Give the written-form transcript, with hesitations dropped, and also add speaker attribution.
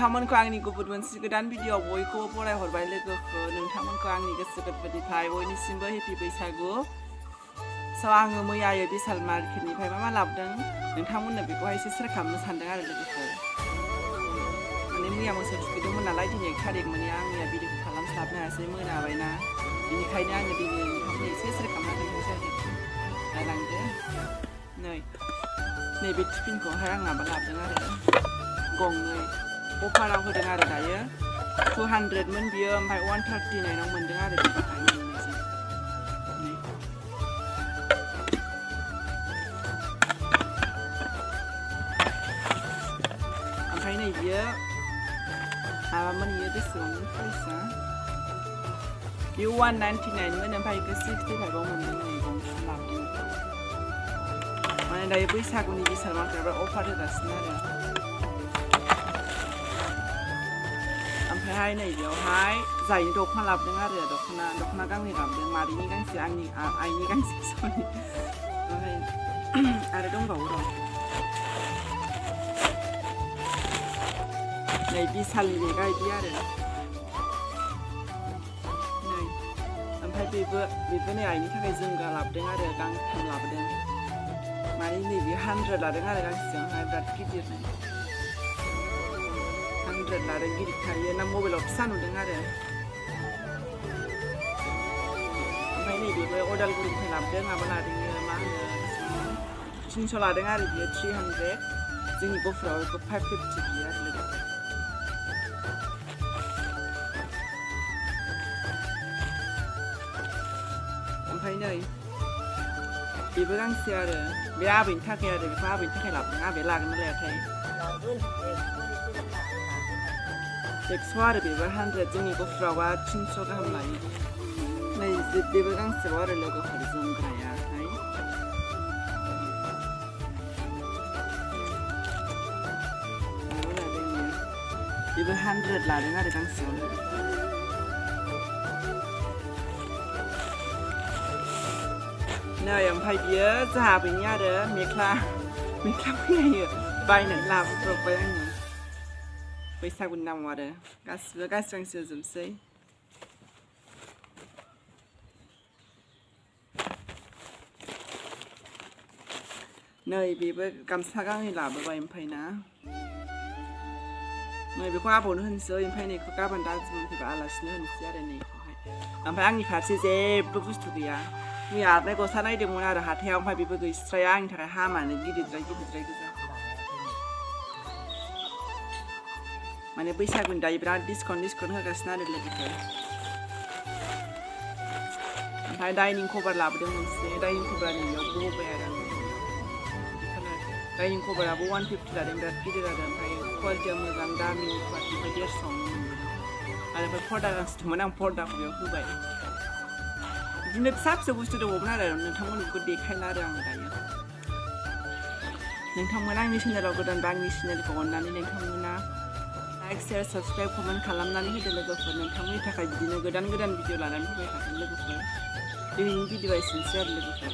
Speaker 1: नोंथांमोनखौ आंनि गुबुन मोनसे गोदान भिडिअ बयखौबो फरायहरबाय लोगोफोर नोंथांमोनखौ आंनि गोसो गोरबोनिफ्राय बयनिसिमबो हेपि बैसागु स' आङो मैयायो बिशाल मार्केटनिफ्राय मा लाबोदों नोंथांमोननो बेखौहाय एसे शेयार खालामनो सानदों आरो लोगोफोर माने मैया मोसौ थुखैदोंमोन नालाय दिनै 1 तारिख माने आं मैया भिडिअखौ खालामस्लाबनो हायासै मोनाबायना बेनिखायनो आङो दिनै नोंथांमोननो एसे शेयार खालामना खोन्थानोसै आरो नायलांदो नैबे टिफिनखौहाय आं माबा लाबोदों आरो गंनै अफाराव होदों आरो दायो 200 मोन बियो ओमफ्राय 139 मोनदों आरो बेखौहाय ओमफ्राय नै बियो माबामोन बियो बेसेबां प्राइसआ बियो 199 मोन ओमफ्राय बेखौ 65 आव मोनदों नै गंसे लाबोदों माने दायो बैसागुनि बिशाल मार्केटआव अफार होगासिनो आरो ओमफ्रायहाय नै बेयावहाय जायनि दख'ना लाबोदों आरो दख'ना गांनै लाबोदों मादैनि गांसे आइनि गांसे सरि ओमफ्राय आरो दंबावो र' नै बिशालनि बेगा बिदि आरो नै ओमफ्राय बेबो नै आइनि थाखाय जोमग्रा लाबोदों आरो गांथाम लाबोदों माने नैबे 100 लादों आरो गांसेजोंहाय बिराद गिदिर 100 लादों गिदिर थायो ना मबाइलाव फिसा नुदों आरो ओमफ्राय नैबेबो अदालगुरिनिफ्राय लाबोदों माबा लादों मा होनो 300 लादों आरो बियो 300 जोंनि गफुराव बेखौ 550 बियो आरो लोगोफोर ओमफ्राय नै बेबो गांसे आरो बे आबैनि थाखाय आरो बेखौ आबैनि थाखाय लाबोदों आबैया लागोन ना लायाथाय 100 आरो बेबो 100 जोंनि गफुरावबा 300 गाहाम लायो नै बेबो गांसेबाव आरो लोगोफोर जोमग्रायाहाय माबा लादों बेबो 100 लादों आरो गांसेयाव नै ओमफ्राय बियो जोंहा आबैनि आरो मेख्ला फैयो बायनानै लाबोब्रबबाय आङो बैसागुनि नामाव आरो गासिबो गांसे होजोबसै नै बेबो गामसा गांनै लाबोबाय ओमफ्राय ना नै बेखौ आबौनो होनोसै ओमफ्राय नैखौ गाबोन दाजिम फैबा आलासिनो होनोसै आरो नैखौहाय ओमफ्राय आंनि फारसे जेबो बुस्थु गैया मैया आरनाय गस्ला नायदोंमोन आरो हाथायाव ओमफ्राय बेबो गैस्राया आंनि थाखाय हामानो गिदिरद्राय गोजा माने बैसागुनि दायो बिराद डिसकाउन्ट होगासिनो आरो लोगोफोर ओमफ्राय डाइनिं कभार लाबोदों मोनसे डाइनिं कभार नैयाव गबाय आरो डाइनिं कभाराबो 150 लादों बिराद गिदिर आरो ओमफ्राय क्वालिटिया मोजां दामि क्वालिटि ओमफ्राय 150 आरो ओमफ्राय पर्दा गांसे दंमोन आं पर्दाखौ बेयाव होबाय बिदिनो फिसा बुस्थु दङमोन आरो नोंथांमोन बेखौ देखायला आरो आं दायो नोंथांमोना आंनि चेनेलाव गोदानबा आंनि चेनेलखौ अननानै नोंथांमोना लाइक शेयार साबसक्राइब कमेन्ट खालामनानै होदो लोगोफोर नोंथांमोननि थाखाय बिदिनो गोदान भिडिअ लानानै फैबाय थागोन लोगोफोर दिनैनि भिडिअआ एसेनोसै आरो लोगोफोर